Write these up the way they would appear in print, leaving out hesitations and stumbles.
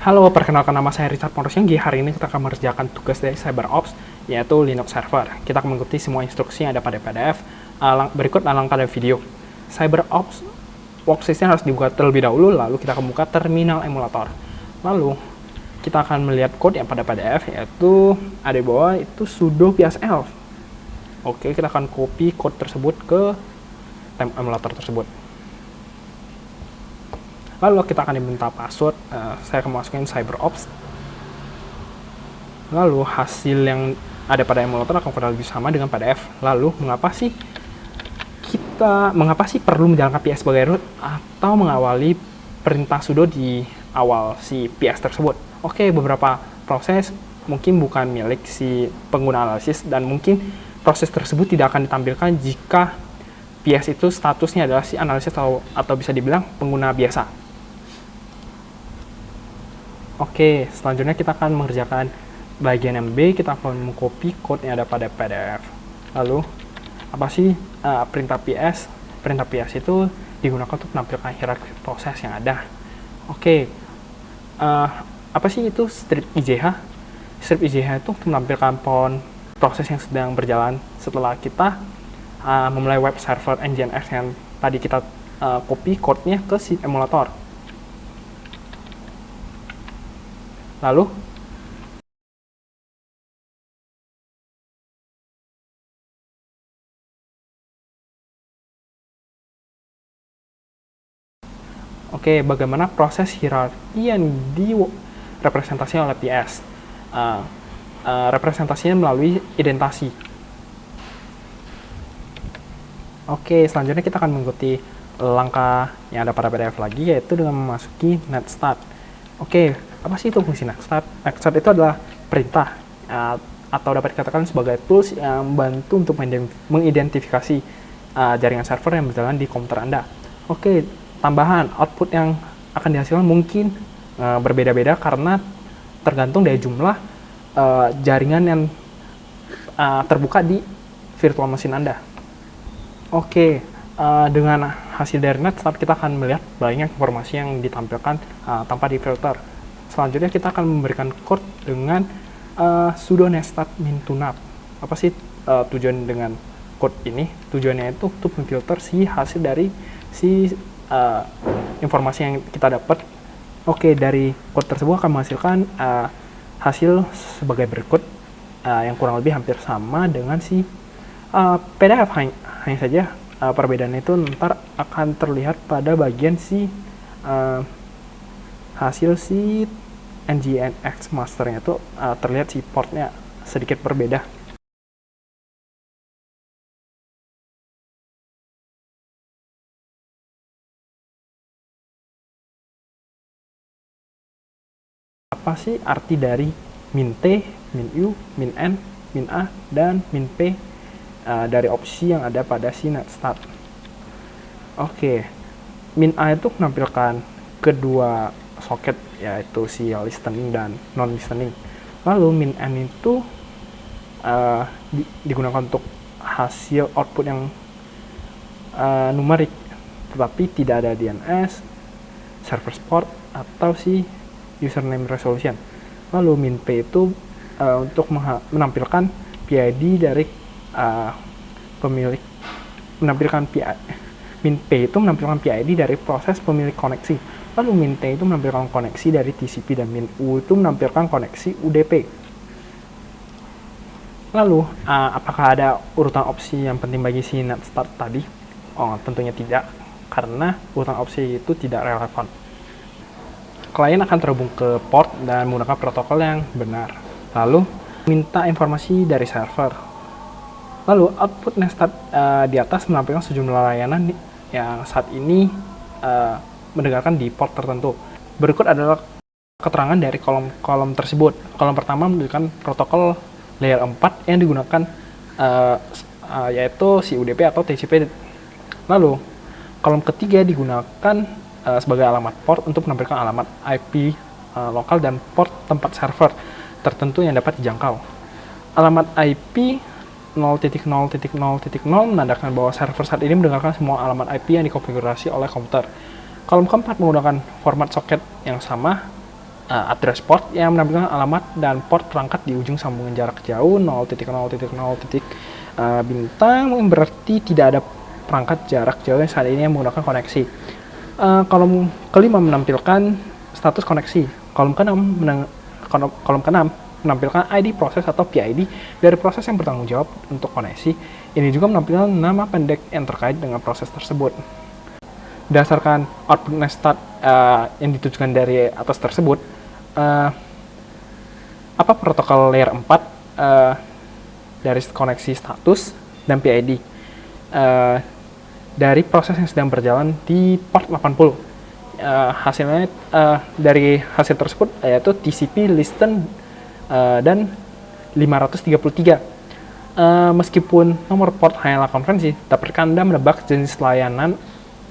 Halo, perkenalkan nama saya Richard Morosyangi. Hari ini kita akan mengerjakan tugas dari CyberOps, yaitu Linux Server. Kita akan mengikuti semua instruksi yang ada pada PDF. Berikut alangkah dari video. CyberOps workstation harus dibuka terlebih dahulu, lalu kita akan buka terminal emulator. Lalu, kita akan melihat code yang pada PDF, yaitu ada di bawah, itu sudo psl. Oke, kita akan copy code tersebut ke emulator tersebut. Lalu kita akan diminta password, saya akan masukin CyberOps. Lalu hasil yang ada pada emulator akan kurang lebih sama dengan PDF. Lalu mengapa sih perlu menjalankan PS sebagai root atau mengawali perintah sudo di awal si PS tersebut? Oke, beberapa proses mungkin bukan milik si pengguna analisis dan mungkin proses tersebut tidak akan ditampilkan jika PS itu statusnya adalah si analisis atau bisa dibilang pengguna biasa. Oke, selanjutnya kita akan mengerjakan bagian yang B. Kita akan mengcopy code yang ada pada PDF. Lalu, apa sih perintah PS? Perintah PS itu digunakan untuk menampilkan hierarki proses yang ada. Oke, apa sih itu strip IJH? Strip IJH itu untuk menampilkan proses yang sedang berjalan setelah kita memulai web server Nginx yang tadi kita copy code-nya ke si emulator. Lalu, oke, bagaimana proses hierarki yang direpresentasikan oleh PS? Representasinya melalui identasi. Oke, selanjutnya kita akan mengikuti langkah yang ada pada PDF lagi, yaitu dengan memasuki netstart. Oke, apa sih itu fungsi netstart? Netstart itu adalah perintah atau dapat dikatakan sebagai tools yang membantu untuk mengidentifikasi jaringan server yang berjalan di komputer Anda. Oke, tambahan output yang akan dihasilkan mungkin berbeda-beda karena tergantung dari jumlah jaringan yang terbuka di virtual machine Anda. Oke, dengan hasil dari netstart kita akan melihat banyak informasi yang ditampilkan tanpa difilter. Selanjutnya kita akan memberikan code dengan sudo netstart min_tunab. Apa sih tujuan dengan code ini? Tujuannya itu untuk memfilter si hasil dari si informasi yang kita dapat. Oke, dari code tersebut akan menghasilkan hasil sebagai berikut yang kurang lebih hampir sama dengan si PDF. Hanya saja perbedaan itu ntar akan terlihat pada bagian si hasil si Nginx masternya itu terlihat si portnya sedikit berbeda. Apa sih arti dari min_t, min_u, min_n, min_a, dan min_p dari opsi yang ada pada si netstart? Oke, min_a itu menampilkan kedua soket, yaitu si listening dan non-listening. Lalu min_n itu digunakan untuk hasil output yang numerik, tetapi tidak ada DNS, server port, atau si username resolution. Lalu min_p itu untuk menampilkan PID dari pemilik, min_p itu menampilkan PID dari proses pemilik koneksi. Lalu min_t itu menampilkan koneksi dari TCP dan min_u itu menampilkan koneksi UDP. Lalu, apakah ada urutan opsi yang penting bagi si netstart tadi? Oh, tentunya tidak, karena urutan opsi itu tidak relevan. Klien akan terhubung ke port dan menggunakan protokol yang benar. Lalu, minta informasi dari server. Lalu, output netstart di atas menampilkan sejumlah layanan yang saat ini mendengarkan di port tertentu. Berikut adalah keterangan dari kolom-kolom tersebut. Kolom pertama menunjukkan protokol layer 4 yang digunakan yaitu si UDP atau TCP. Lalu, kolom ketiga digunakan sebagai alamat port untuk menampilkan alamat IP lokal dan port tempat server tertentu yang dapat dijangkau. Alamat IP 0.0.0.0 menandakan bahwa server saat ini mendengarkan semua alamat IP yang dikonfigurasi oleh komputer. Kolom keempat menggunakan format soket yang sama address port yang menampilkan alamat dan port perangkat di ujung sambungan jarak jauh 0.0.0 bintang, berarti tidak ada perangkat jarak jauh yang saat ini yang menggunakan koneksi. Kolom kelima menampilkan status koneksi. Kolom keenam menampilkan ID proses atau PID dari proses yang bertanggung jawab untuk koneksi. Ini juga menampilkan nama pendek yang terkait dengan proses tersebut. Berdasarkan output NetStart yang ditujukan dari atas tersebut, apa protokol layer 4 dari koneksi status dan PID dari proses yang sedang berjalan di port 80. Hasilnya dari hasil tersebut yaitu TCP listen dan 533. Meskipun nomor port hanyalah konvensi, dapatkah Anda menebak jenis layanan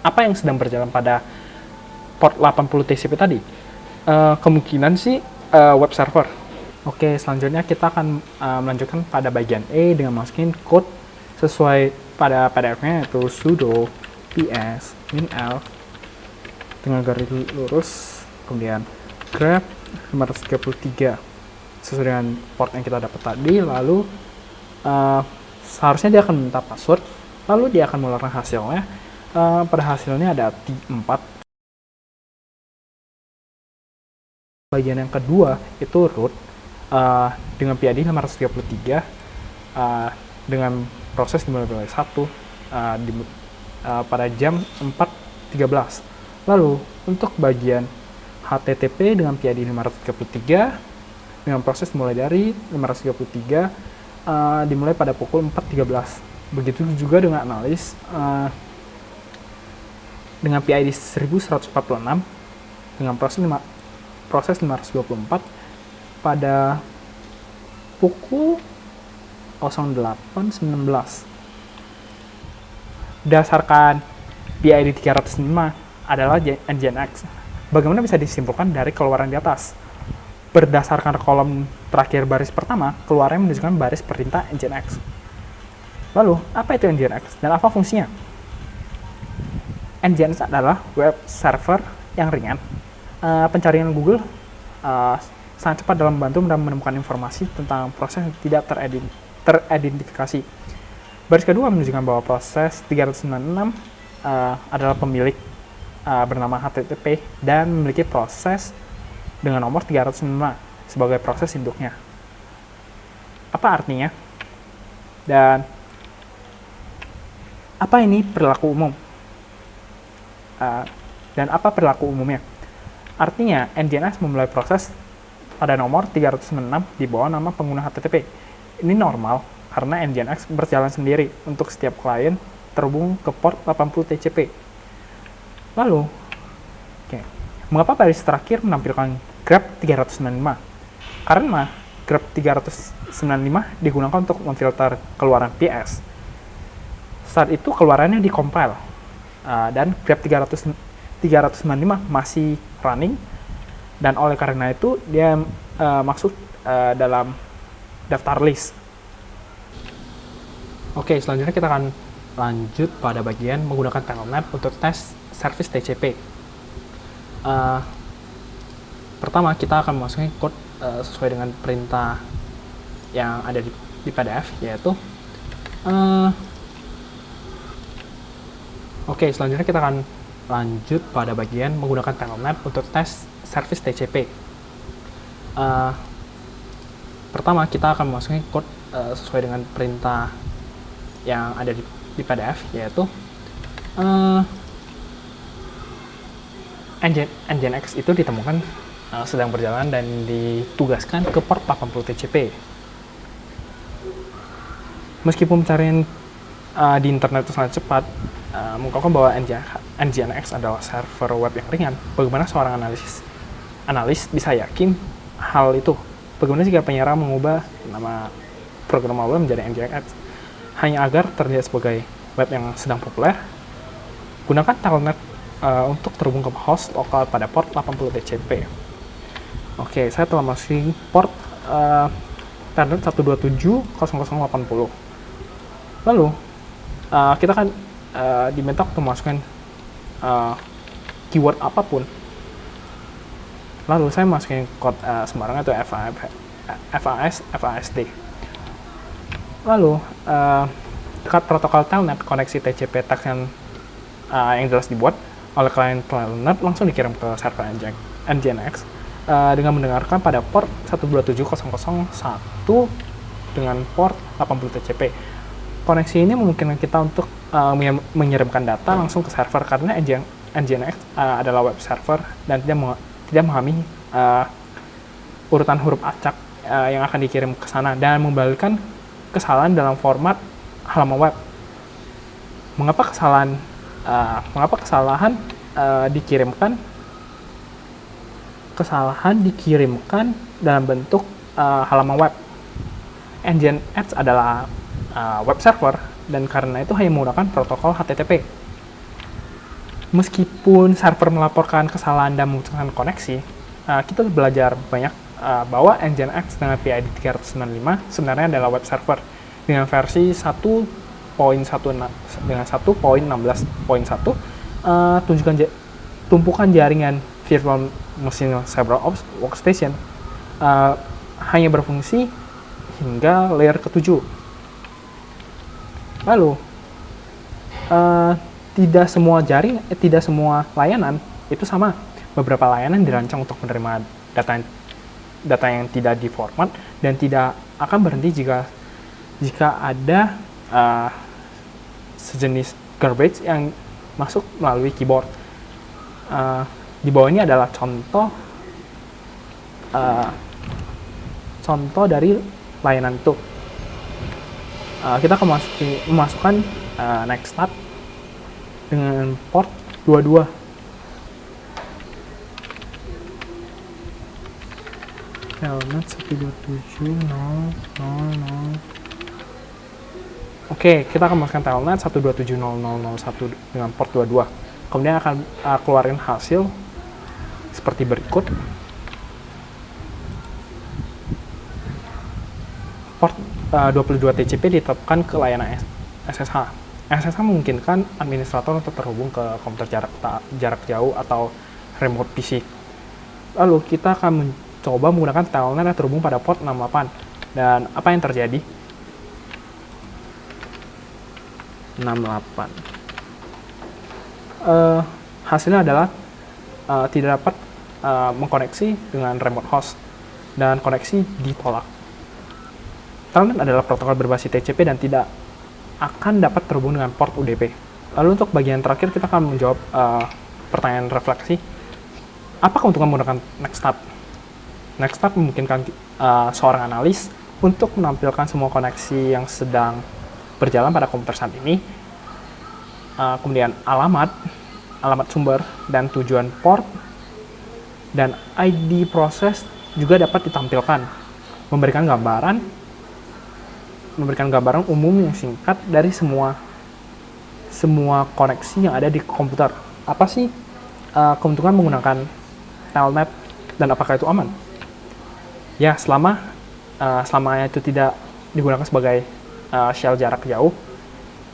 apa yang sedang berjalan pada port 80 TCP tadi? Kemungkinan sih web server. Oke, selanjutnya kita akan melanjutkan pada bagian E dengan masukin code sesuai pada PDF-nya, yaitu sudo ps -l dengan garis lurus, kemudian grep 533 sesuai dengan port yang kita dapat tadi. Lalu seharusnya dia akan minta password, lalu dia akan mengeluarkan hasilnya. Pada hasilnya ada T4. Bagian yang kedua itu root dengan PID 533 dengan proses dimulai dari 1 pada jam 4.13. Lalu untuk bagian HTTP dengan PID 533 dengan proses dimulai dari 533 dimulai pada pukul 4.13. Begitu juga dengan analis dengan PID 1146 dengan proses 524 pada pukul 08.19. Berdasarkan PID 305 adalah NGINX. Bagaimana bisa disimpulkan dari keluaran di atas? Berdasarkan kolom terakhir baris pertama, keluarannya menunjukkan baris perintah NGINX. Lalu, apa itu NGINX dan apa fungsinya? NGINX adalah web server yang ringan. Pencarian Google sangat cepat dalam membantu dan menemukan informasi tentang proses yang tidak teridentifikasi. Baris kedua menunjukkan bahwa proses 396 adalah pemilik bernama HTTP dan memiliki proses dengan nomor 305 sebagai proses induknya. Apa artinya? Dan apa ini perilaku umum? Dan apa perilaku umumnya? Artinya, NGINX memulai proses pada nomor 306 di bawah nama pengguna HTTP. Ini normal karena NGINX berjalan sendiri untuk setiap klien terhubung ke port 80 TCP. Lalu, mengapa baris terakhir menampilkan grep 395? Karena grep 395 digunakan untuk memfilter keluaran PS. Saat itu keluarannya dikompil, dan grep 395 masih running, dan oleh karena itu dia masuk dalam daftar list. Oke, selanjutnya kita akan lanjut pada bagian menggunakan Telnet untuk tes service TCP. Pertama, kita akan memasuki code sesuai dengan perintah yang ada di PDF, yaitu oke, selanjutnya kita akan lanjut pada bagian menggunakan Telnet untuk tes service TCP. Pertama, kita akan memasuki code sesuai dengan perintah yang ada di PDF, yaitu NGINX itu ditemukan sedang berjalan dan ditugaskan ke port 80 TCP. Meskipun pencarian di internet itu sangat cepat, mengungkapkan bahwa NGINX adalah server web yang ringan, bagaimana seorang analis bisa yakin hal itu? Bagaimana jika penyerang mengubah nama program web menjadi NGINX hanya agar terlihat sebagai web yang sedang populer? Gunakan Telnet untuk terhubung ke host lokal pada port 80 TCP. Oke, saya telah masuk port Telnet 127.0080. Lalu, kita akan diminta untuk memasukkan keyword apapun. Lalu saya masukin kode sembarangan itu FASD. Lalu dekat protokol telnet, koneksi TCP tags yang jelas dibuat oleh klien telnet langsung dikirim ke server NGINX dengan mendengarkan pada port 127.0.0.1 dengan port 80 TCP. Koneksi ini memungkinkan kita untuk mengirimkan data langsung ke server karena NGINX adalah web server dan tidak memahami urutan huruf acak yang akan dikirim ke sana dan membalikkan kesalahan dalam format halaman web. Mengapa kesalahan dikirimkan dalam bentuk halaman web? NGINX adalah web server dan karena itu hanya menggunakan protokol HTTP. Meskipun server melaporkan kesalahan dan memutuskan koneksi, kita belajar banyak bahwa NGINX dengan PID 395 sebenarnya adalah web server dengan versi 1.16.1 tumpukan jaringan virtual machine server workstation hanya berfungsi hingga layer ke-7. Lalu tidak semua layanan itu sama. Beberapa layanan dirancang untuk menerima data yang tidak diformat dan tidak akan berhenti jika ada sejenis garbage yang masuk melalui keyboard. Di bawah ini adalah contoh dari layanan itu. Kita akan memasukkan Nextstart dengan port 22. Telnet 127.0.0.0. Oke, kita akan masukkan telnet 127.0.0.1 dengan port 22. Kemudian akan keluarin hasil seperti berikut. Port 22 TCP ditetapkan ke layanan SSH. SSH memungkinkan administrator untuk terhubung ke komputer jarak jauh atau remote PC. Lalu kita akan mencoba menggunakan telnet yang terhubung pada port 68. Dan apa yang terjadi? 68. Hasilnya adalah tidak dapat mengkoneksi dengan remote host dan koneksi ditolak. Telnet adalah protokol berbasis TCP dan tidak akan dapat terhubung dengan port UDP. Lalu untuk bagian terakhir kita akan menjawab pertanyaan refleksi. Apa keuntungan menggunakan Nextstart? Nextstart memungkinkan seorang analis untuk menampilkan semua koneksi yang sedang berjalan pada komputer saat ini, kemudian alamat sumber dan tujuan port, dan ID proses juga dapat ditampilkan, memberikan gambaran umum yang singkat dari semua koneksi yang ada di komputer. Apa sih keuntungan menggunakan telnet dan apakah itu aman? Ya, selama itu tidak digunakan sebagai shell jarak jauh,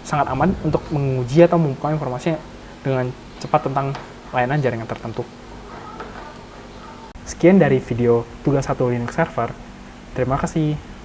sangat aman untuk menguji atau membuka informasi dengan cepat tentang layanan jaringan tertentu. Sekian dari video tugas 1 Linux Server. Terima kasih.